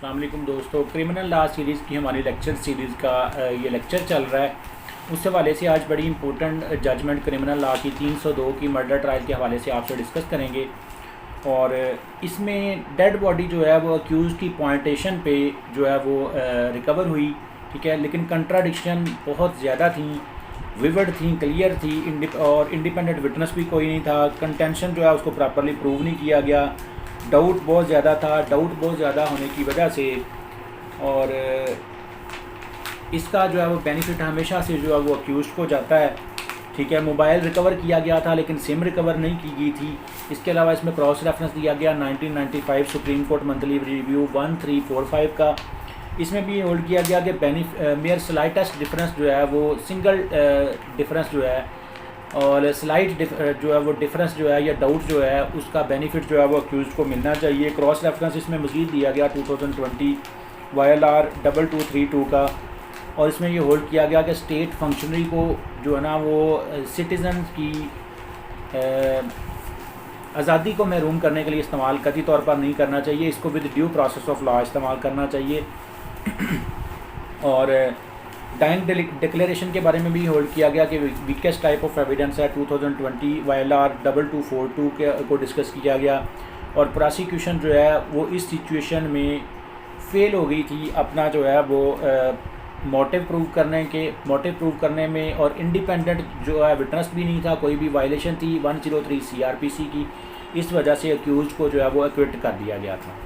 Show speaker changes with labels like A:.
A: अस्सलाम वालेकुम दोस्तों, क्रिमिनल लॉ सीरीज़ की हमारी लेक्चर सीरीज़ का ये लेक्चर चल रहा है। उस हवाले से आज बड़ी इंपॉर्टेंट जजमेंट क्रिमिनल लॉ की 302 की मर्डर ट्रायल के हवाले से आपसे डिस्कस करेंगे। और इसमें डेड बॉडी जो है वो अक्यूज़ की पॉइंटेशन पे जो है वो रिकवर हुई, ठीक है, लेकिन कंट्राडिक्शन बहुत ज़्यादा थी, विविड थी, क्लियर थी, और इंडिपेंडेंट विटनेस भी कोई नहीं था। कंटेंशन जो है उसको प्रॉपरली प्रूव नहीं किया गया। डाउट बहुत ज़्यादा था। डाउट बहुत ज़्यादा होने की वजह से और इसका जो है वो बेनिफिट हमेशा से जो है वो अक्यूज़ को जाता है, ठीक है। मोबाइल रिकवर किया गया था लेकिन सिम रिकवर नहीं की गई थी। इसके अलावा इसमें क्रॉस रेफरेंस दिया गया 1995 सुप्रीम कोर्ट मंथली रिव्यू 1345 का। इसमें भी होल्ड किया गया कि मेयर स्लाइटेस्ट डिफरेंस जो है वो सिंगल डिफरेंस जो है और स्लाइट जो है वो डिफरेंस जो है या डाउट जो है उसका बेनिफिट जो है वो अक्यूज़ को मिलना चाहिए। क्रॉस रेफरेंस इसमें मज़ीद दिया गया 2020 YLR 2232 का। और इसमें ये होल्ड किया गया कि स्टेट फंक्शनरी को जो है ना वो सिटीज़न की आज़ादी को महरूम करने के लिए इस्तेमाल कतई तौर पर नहीं करना चाहिए। इसको with due process of law इस्तेमाल करना चाहिए। और डाइंग डिक्लेरेशन के बारे में भी होल्ड किया गया कि वीकेस्ट टाइप ऑफ एविडेंस है 2020 YLR 2242 के को डिस्कस किया गया। और प्रोसिक्यूशन जो है वो इस सिचुएशन में फेल हो गई थी अपना जो है वो मोटिव प्रूव करने में। और इंडिपेंडेंट जो है विटनेस भी नहीं था, कोई भी वायलेशन थी 103 CRPC की। इस वजह से अक्यूज़ को जो है वो एक्विट कर दिया गया था।